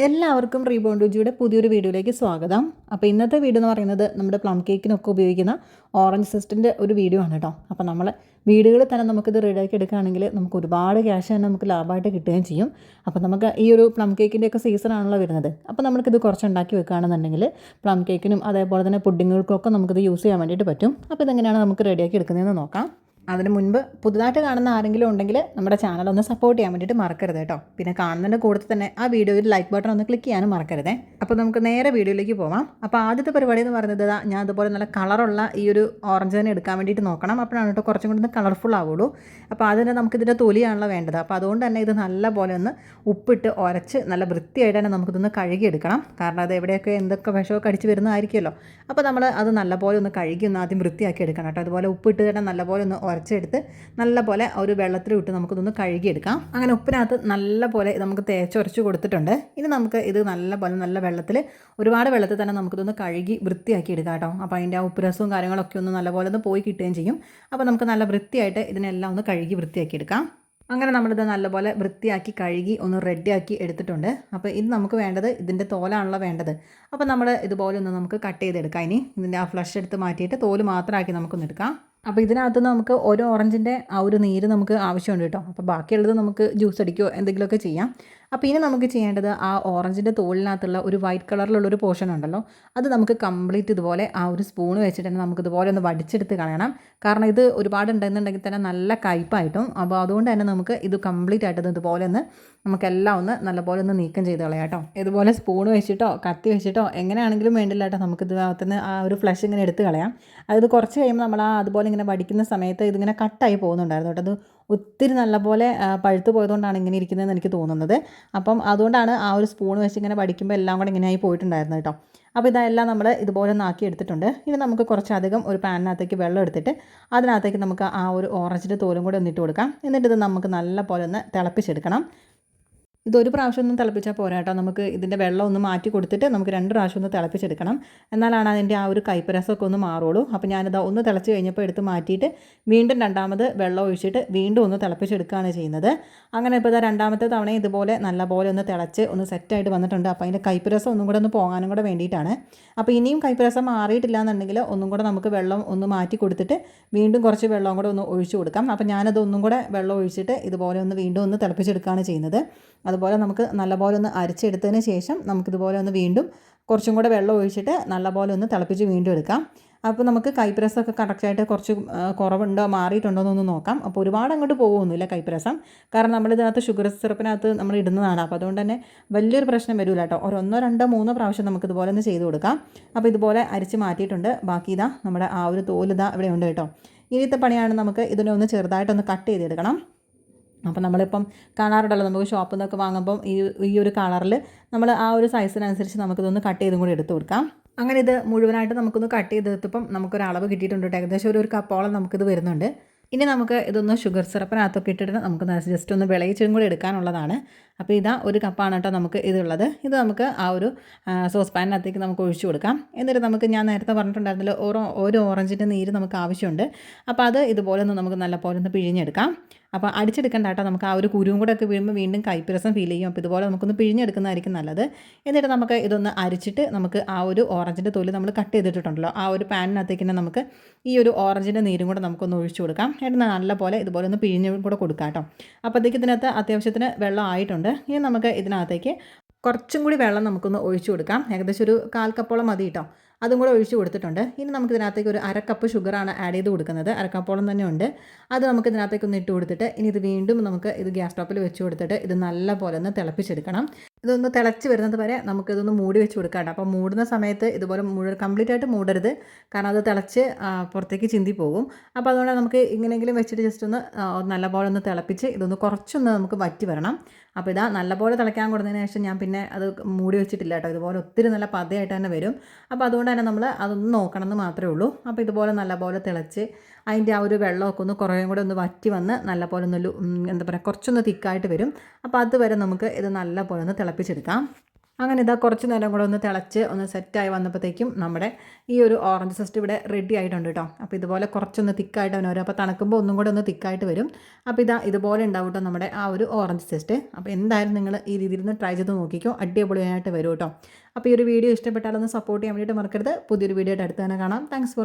എല്ലാവർക്കും റീബോണ്ട് രുചിയുടെ പുതിയൊരു വീഡിയോയിലേക്ക് സ്വാഗതം. അപ്പോൾ ഇന്നത്തെ വീഡിയോ എന്ന് പറയുന്നത് നമ്മുടെ പ്ലം കേക്കിനൊക്കെ ഉപയോഗിക്കുന്ന ഓറഞ്ച് സിസ്റ്റിൻ്റെ ഒരു വീഡിയോ ആണ് കേട്ടോ. അപ്പോൾ നമ്മൾ വീടുകളിൽ തന്നെ നമുക്കിത് റെഡിയാക്കി എടുക്കുകയാണെങ്കിൽ നമുക്ക് ഒരുപാട് ക്യാഷ് തന്നെ നമുക്ക് ലാഭമായിട്ട് കിട്ടുകയും ചെയ്യും. അപ്പോൾ നമുക്ക് ഈ ഒരു പ്ലം കേക്കിൻ്റെയൊക്കെ സീസണാണല്ലോ വരുന്നത്. അപ്പോൾ നമുക്കിത് കുറച്ച് ഉണ്ടാക്കി വെക്കുകയാണെന്നുണ്ടെങ്കിൽ പ്ലം കേക്കിനും അതേപോലെ തന്നെ പുഡിങ്ങുകൾക്കൊക്കെ നമുക്കിത് യൂസ് ചെയ്യാൻ വേണ്ടിയിട്ട് പറ്റും. അപ്പോൾ ഇതെങ്ങനെയാണ് നമുക്ക് റെഡിയാക്കി എടുക്കുന്നതെന്ന് നോക്കാം. അതിന് മുൻപ് പുതുതായിട്ട് കാണുന്ന ആരെങ്കിലും ഉണ്ടെങ്കിൽ നമ്മുടെ ചാനൽ ഒന്ന് സപ്പോർട്ട് ചെയ്യാൻ വേണ്ടിയിട്ട് മറക്കരുത് കേട്ടോ. പിന്നെ കാണുന്നതിൻ്റെ കൂടെ തന്നെ ആ വീഡിയോയിൽ ലൈക്ക് ബട്ടൺ ഒന്ന് ക്ലിക്ക് ചെയ്യാനും മറക്കരുത്. അപ്പോൾ നമുക്ക് നേരെ വീഡിയോയിലേക്ക് പോവാം. അപ്പോൾ ആദ്യത്തെ പരിപാടി എന്ന് പറയുന്നത് ഞാൻ അതുപോലെ നല്ല കളറുള്ള ഈ ഒരു ഓറഞ്ച് തന്നെ എടുക്കാൻ വേണ്ടിയിട്ട് നോക്കണം. അപ്പോഴാണ് കേട്ടോ കുറച്ചും കൂടി കളർഫുൾ ആവുള്ളൂ. അപ്പോൾ അതിന് നമുക്കിതിൻ്റെ തൊലിയാണല്ലോ വേണ്ടത്. അപ്പോൾ അതുകൊണ്ട് തന്നെ ഇത് നല്ല പോലെ ഒന്ന് ഉപ്പിട്ട് ഉരച്ച് നല്ല വൃത്തിയായിട്ട് തന്നെ നമുക്കിതൊന്ന് കഴുകിയെടുക്കണം. കാരണം അത് എവിടെയൊക്കെ എന്തൊക്കെ വിഷമൊക്കെ അടിച്ച് വരുന്നതായിരിക്കുമല്ലോ. അപ്പോൾ നമ്മൾ അത് നല്ലപോലെ ഒന്ന് കഴുകി ഒന്ന് ആദ്യം വൃത്തിയാക്കി എടുക്കണം കേട്ടോ. അതുപോലെ ഉപ്പിട്ട് തന്നെ നല്ലപോലെ ഒന്ന് ഉരച്ചെടുത്ത് നല്ലപോലെ ഒരു വെള്ളത്തിൽ ഇട്ട് നമുക്കിതൊന്ന് കഴുകിയെടുക്കാം. അങ്ങനെ ഉപ്പിനകത്ത് നല്ലപോലെ നമുക്ക് തേച്ചൊരച്ച് കൊടുത്തിട്ടുണ്ട്. ഇനി നമുക്ക് ഇത് നല്ലപോലെ നല്ല വെള്ളത്തിൽ ഒരുപാട് വെള്ളത്തിൽ തന്നെ നമുക്കിതൊന്ന് കഴുകി വൃത്തിയാക്കി എടുക്കാം കേട്ടോ. അപ്പോൾ അതിൻ്റെ ആ ഉപ്പ് രസവും കാര്യങ്ങളൊക്കെ ഒന്ന് നല്ലപോലെ ഒന്ന് പോയി കിട്ടുകയും ചെയ്യും. അപ്പോൾ നമുക്ക് നല്ല വൃത്തിയായിട്ട് ഇതിനെല്ലാം ഒന്ന് കഴുകി വൃത്തിയാക്കി എടുക്കാം. അങ്ങനെ നമ്മളിത് നല്ലപോലെ വൃത്തിയാക്കി കഴുകി ഒന്ന് റെഡിയാക്കി എടുത്തിട്ടുണ്ട്. അപ്പോൾ ഇത് നമുക്ക് വേണ്ടത് ഇതിൻ്റെ തോലാണല്ലോ വേണ്ടത്. അപ്പോൾ നമ്മൾ ഇതുപോലെ ഒന്ന് നമുക്ക് കട്ട് ചെയ്തെടുക്കാം. ഇനി ഇതിൻ്റെ ആ ഫ്ലഷ് എടുത്ത് മാറ്റിയിട്ട് തോല് മാത്രമാക്കി നമുക്കൊന്ന് എടുക്കാം. അപ്പോൾ ഇതിനകത്ത് നമുക്ക് ഓരോ ഓറഞ്ചിൻ്റെ ആ ഒരു നീര് നമുക്ക് ആവശ്യമുണ്ട് കേട്ടോ. അപ്പോൾ ബാക്കിയുള്ളത് നമുക്ക് ജ്യൂസ് അടിക്കുകയോ എന്തെങ്കിലുമൊക്കെ ചെയ്യാം. അപ്പോൾ ഇനി നമുക്ക് ചെയ്യേണ്ടത് ആ ഓറഞ്ചിൻ്റെ തോലിനകത്തുള്ള ഒരു വൈറ്റ് കളറിലുള്ളൊരു പോർഷൻ ഉണ്ടല്ലോ, അത് നമുക്ക് കംപ്ലീറ്റ് ഇതുപോലെ ആ ഒരു സ്പൂൺ വെച്ചിട്ട് തന്നെ നമുക്ക് ഇതുപോലെ ഒന്ന് വടിച്ചെടുത്ത് കളയണം. കാരണം ഇത് ഒരുപാട് ഉണ്ടെന്നുണ്ടെങ്കിൽ തന്നെ നല്ല കയ്പ്പായിട്ടും. അപ്പോൾ അതുകൊണ്ട് തന്നെ നമുക്ക് ഇത് കംപ്ലീറ്റ് ആയിട്ട് ഇതുപോലെ ഒന്ന് നമുക്കെല്ലാം ഒന്ന് നല്ലപോലെ ഒന്ന് നീക്കം ചെയ്ത് കളയാം കേട്ടോ. ഇതുപോലെ സ്പൂൺ വെച്ചിട്ടോ കത്തി വെച്ചിട്ടോ എങ്ങനെയാണെങ്കിലും വേണ്ടില്ല കേട്ടോ. നമുക്കിത് അകത്തുനിന്ന് ആ ഒരു ഫ്ലഷ് ഇങ്ങനെ എടുത്ത് കളയാം. അത് കുറച്ച് കഴിയുമ്പോൾ നമ്മൾ അതുപോലെ ഇങ്ങനെ വടിക്കുന്ന സമയത്ത് ഇതിങ്ങനെ കട്ടായി പോകുന്നുണ്ടായിരുന്നു കേട്ടോ. അത് ഒത്തിരി നല്ലപോലെ പഴുത്ത് പോയതുകൊണ്ടാണ് ഇങ്ങനെ ഇരിക്കുന്നതെന്ന് എനിക്ക് തോന്നുന്നത്. അപ്പം അതുകൊണ്ടാണ് ആ ഒരു സ്പൂൺ വെച്ച് ഇങ്ങനെ വടിക്കുമ്പോൾ എല്ലാം കൂടെ ഇങ്ങനെയായി പോയിട്ടുണ്ടായിരുന്നു കേട്ടോ. അപ്പോൾ ഇതെല്ലാം നമ്മൾ ഇതുപോലെ നാക്കി എടുത്തിട്ടുണ്ട്. ഇനി നമുക്ക് കുറച്ചധികം ഒരു പാനിനകത്തേക്ക് വെള്ളം എടുത്തിട്ട് അതിനകത്തേക്ക് നമുക്ക് ആ ഒരു ഓറഞ്ചിൻ്റെ തോലും കൂടെ ഒന്നിട്ട് കൊടുക്കാം. എന്നിട്ട് ഇത് നമുക്ക് നല്ല പോലെ ഒന്ന് തിളപ്പിച്ചെടുക്കണം. ഇതൊരു പ്രാവശ്യം ഒന്നും തിളപ്പിച്ചാൽ പോരാ കേട്ടോ. നമുക്ക് ഇതിൻ്റെ വെള്ളം ഒന്ന് മാറ്റി കൊടുത്തിട്ട് നമുക്ക് 2 പ്രാവശ്യം ഒന്ന് തിളപ്പിച്ചെടുക്കണം. എന്നാലാണ് അതിൻ്റെ ആ ഒരു കയ്പ്പരസമൊക്കെ ഒന്ന് മാറുള്ളൂ. അപ്പോൾ ഞാനിത് ഒന്ന് തിളച്ച് കഴിഞ്ഞപ്പോൾ എടുത്ത് മാറ്റിയിട്ട് വീണ്ടും രണ്ടാമത് വെള്ളം ഒഴിച്ചിട്ട് വീണ്ടും ഒന്ന് തിളപ്പിച്ചെടുക്കുകയാണ് ചെയ്യുന്നത്. അങ്ങനെ ഇപ്പോൾ രണ്ടാമത്തെ തവണ ഇതുപോലെ നല്ലപോലെ ഒന്ന് തിളച്ച് ഒന്ന് സെറ്റായിട്ട് വന്നിട്ടുണ്ട്. അപ്പോൾ അതിൻ്റെ കയ്പ്പരസം ഒന്നും കൂടെ ഒന്ന് പോകാനും കൂടെ വേണ്ടിയിട്ടാണ്. അപ്പോൾ ഇനിയും കയ്പ്പരസം മാറിയിട്ടില്ല എന്നുണ്ടെങ്കിൽ ഒന്നും കൂടെ നമുക്ക് വെള്ളം ഒന്ന് മാറ്റി കൊടുത്തിട്ട് വീണ്ടും കുറച്ച് വെള്ളം കൂടെ ഒന്ന് ഒഴിച്ചു കൊടുക്കാം. അപ്പോൾ ഞാനത് ഒന്നും കൂടെ വെള്ളം ഒഴിച്ചിട്ട് ഇതുപോലെ ഒന്ന് വീണ്ടും ഒന്ന് തിളപ്പിച്ചെടുക്കുകയാണ് ചെയ്യുന്നത്. അതുപോലെ നമുക്ക് നല്ലപോലെ ഒന്ന് അരച്ചെടുത്തതിന് ശേഷം നമുക്കിതുപോലെ ഒന്ന് വീണ്ടും കുറച്ചും കൂടെ വെള്ളം ഒഴിച്ചിട്ട് നല്ലപോലെ ഒന്ന് തിളപ്പിച്ച് വീണ്ടും എടുക്കാം. അപ്പോൾ നമുക്ക് കൈപ്രസമൊക്കെ കറക്റ്റായിട്ട് കുറച്ച് കുറവുണ്ടോ മാറിയിട്ടുണ്ടോ എന്നൊന്ന് നോക്കാം. അപ്പോൾ ഒരുപാട് അങ്ങോട്ട് പോകുമൊന്നുമില്ല കൈപ്രസം. കാരണം നമ്മളിതിനകത്ത് ഷുഗർ സിറപ്പിനകത്ത് നമ്മൾ ഇടുന്നതാണ്. അപ്പോൾ അതുകൊണ്ട് തന്നെ വലിയൊരു പ്രശ്നം വരില്ല കേട്ടോ. ഒരു 1, 2, 3 പ്രാവശ്യം നമുക്കിതുപോലെ ഒന്ന് ചെയ്ത് കൊടുക്കാം. അപ്പോൾ ഇതുപോലെ അരിച്ച് മാറ്റിയിട്ടുണ്ട്. ബാക്കി ഇതാ നമ്മുടെ ആ ഒരു തോലിതാ ഇവിടെ ഉണ്ട് കേട്ടോ. ഇനിത്തെ പണിയാണ് നമുക്ക് ഇതിനെ ഒന്ന് ചെറുതായിട്ടൊന്ന് കട്ട് ചെയ്തെടുക്കണം. അപ്പോൾ നമ്മളിപ്പം കാണാറുണ്ടല്ലോ, നമുക്ക് ഷോപ്പിൽ നിന്നൊക്കെ വാങ്ങുമ്പം ഈ ഒരു കളറിൽ നമ്മൾ ആ ഒരു സൈസിനനുസരിച്ച് നമുക്കിതൊന്ന് കട്ട് ചെയ്തും കൂടി എടുത്ത് കൊടുക്കാം. അങ്ങനെ ഇത് മുഴുവനായിട്ട് നമുക്കൊന്ന് കട്ട് ചെയ്തെടുത്തപ്പം നമുക്കൊരളവ് കിട്ടിയിട്ടുണ്ട്. ഏകദേശം ഒരു കപ്പോളം നമുക്കിത് വരുന്നുണ്ട്. ഇനി നമുക്ക് ഇതൊന്ന് ഷുഗർ സിറപ്പിനകത്തൊക്കെ ഇട്ടിട്ട് നമുക്ക് ജസ്റ്റ് ഒന്ന് വിളയിച്ചും കൂടി എടുക്കാനുള്ളതാണ്. അപ്പോൾ ഇതാ ഒരു കപ്പാണ് കേട്ടോ നമുക്ക് ഇതുള്ളത്. ഇത് നമുക്ക് ആ ഒരു സോസ് പാനിനകത്തേക്ക് നമുക്ക് ഒഴിച്ചു കൊടുക്കാം. എന്നിട്ട് നമുക്ക് ഞാൻ നേരത്തെ പറഞ്ഞിട്ടുണ്ടായിരുന്നല്ലോ ഓരോ ഓറഞ്ചിൻ്റെ നീര് നമുക്ക് ആവശ്യമുണ്ട്. അപ്പോൾ അത് ഇതുപോലെ ഒന്ന് നമുക്ക് നല്ലപോലെ ഒന്ന് പിഴിഞ്ഞെടുക്കാം. അപ്പോൾ അടിച്ചെടുക്കേണ്ട കേട്ടോ. നമുക്ക് ആ ഒരു കുരുവും കൂടെ ഒക്കെ വീഴുമ്പോൾ വീണ്ടും കൈപ്പിരസം ഫീൽ ചെയ്യും. അപ്പോൾ ഇതുപോലെ നമുക്കൊന്ന് പിഴിഞ്ഞെടുക്കുന്നതായിരിക്കും നല്ലത്. എന്നിട്ട് നമുക്ക് ഇതൊന്ന് അരിച്ചിട്ട് നമുക്ക് ആ ഒരു ഓറഞ്ചിൻ്റെ തൊലി നമ്മൾ കട്ട് ചെയ്തിട്ടുണ്ടല്ലോ ആ ഒരു പാനിനകത്തേക്ക് തന്നെ നമുക്ക് ഈ ഒരു ഓറഞ്ചിൻ്റെ നീരും കൂടെ നമുക്കൊന്ന് ഒഴിച്ചു കൊടുക്കാം. എന്നിട്ട് നല്ലപോലെ ഇതുപോലെ ഒന്ന് പിഴിഞ്ഞും കൂടെ കൊടുക്കാം കേട്ടോ. അപ്പോഴത്തേക്ക് ഇതിനകത്ത് അത്യാവശ്യത്തിന് വെള്ളം ആയിട്ടുണ്ട്. ഇനി നമുക്ക് ഇതിനകത്തേക്ക് കുറച്ചും കൂടി വെള്ളം നമുക്കൊന്ന് ഒഴിച്ചു കൊടുക്കാം. ഏകദേശം ഒരു 1/4 കപ്പോളം മതി കേട്ടോ. അതും കൂടെ ഒഴിച്ച് കൊടുത്തിട്ടുണ്ട്. ഇനി നമുക്ക് ഇതിനകത്തേക്ക് ഒരു 1/2 കപ്പ് ഷുഗറാണ് ആഡ് ചെയ്ത് കൊടുക്കുന്നത്. 1/2 കപ്പോളം തന്നെ ഉണ്ട്. അത് നമുക്ക് ഇതിനകത്തേക്ക് ഒന്ന് ഇട്ട് കൊടുത്തിട്ട് ഇനി ഇത് വീണ്ടും നമുക്ക് ഇത് ഗ്യാസ് സ്റ്റോപ്പിൽ വെച്ച് കൊടുത്തിട്ട് ഇത് നല്ല പോലെ ഒന്ന് തിളപ്പിച്ചെടുക്കണം. ഇതൊന്ന് തിളച്ച് വരുന്നത് വരെ നമുക്കിതൊന്ന് മൂടി വെച്ച് കൊടുക്കാം. അപ്പോൾ മൂടുന്ന സമയത്ത് ഇതുപോലെ കംപ്ലീറ്റ് ആയിട്ട് മൂടരുത്. കാരണം അത് തിളച്ച് പുറത്തേക്ക് ചിന്തി പോകും. അപ്പോൾ അതുകൊണ്ട് നമുക്ക് ഇങ്ങനെയെങ്കിലും വെച്ചിട്ട് ജസ്റ്റ് ഒന്ന് നല്ലപോലെ ഒന്ന് തിളപ്പിച്ച് ഇതൊന്ന് കുറച്ചൊന്ന് നമുക്ക് വറ്റി വരണം. അപ്പോൾ ഇതാ നല്ലപോലെ തിളയ്ക്കാൻ കൊടുത്തതിന് ശേഷം ഞാൻ പിന്നെ അത് മൂടി വെച്ചിട്ടില്ല കേട്ടോ. ഇതുപോലെ ഒത്തിരി നല്ല പതയായിട്ട് തന്നെ വരും. അപ്പോൾ അതുകൊണ്ട് തന്നെ നമ്മൾ അതൊന്ന് നോക്കണം എന്ന് മാത്രമേ ഉള്ളൂ. അപ്പോൾ ഇതുപോലെ നല്ലപോലെ തിളച്ച് അതിൻ്റെ ആ ഒരു വെള്ളമൊക്കെ ഒന്ന് കുറേ കൂടെ ഒന്ന് വറ്റി വന്ന് നല്ലപോലെ ഒന്ന് എന്താ പറയുക കുറച്ചൊന്ന് തിക്കായിട്ട് വരും. അപ്പോൾ അതുവരെ നമുക്ക് ഇത് നല്ലപോലെ ഒന്ന് തിളപ്പിച്ചെടുക്കാം. അങ്ങനെ ഇതാ കുറച്ച് നേരം കൂടെ ഒന്ന് തിളച്ച് ഒന്ന് സെറ്റായി വന്നപ്പോഴത്തേക്കും നമ്മുടെ ഈ ഒരു ഓറഞ്ച് സിസ്റ്റ് ഇവിടെ റെഡി ആയിട്ടുണ്ട് കേട്ടോ. അപ്പോൾ ഇതുപോലെ കുറച്ചൊന്ന് തിക്കായിട്ട് അവൻ വരും. അപ്പോൾ തണുക്കുമ്പോൾ ഒന്നും കൂടെ ഒന്ന് തിക്കായിട്ട് വരും. അപ്പോൾ ഇതുപോലെ ഉണ്ടാവും കേട്ടോ നമ്മുടെ ആ ഒരു ഓറഞ്ച് സിസ്റ്റ്. അപ്പോൾ എന്തായാലും നിങ്ങൾ ഈ രീതിയിൽ ഒന്ന് ട്രൈ ചെയ്ത് നോക്കിക്കോ, അടിപൊളിയായിട്ട് വരും കേട്ടോ. അപ്പോൾ ഈ ഒരു വീഡിയോ ഇഷ്ടപ്പെട്ടാലൊന്ന് സപ്പോർട്ട് ചെയ്യാൻ വേണ്ടിയിട്ട് മറക്കരുത്. പുതിയൊരു വീഡിയോ ആയിട്ട് അടുത്ത് തന്നെ കാണാം. Thanks for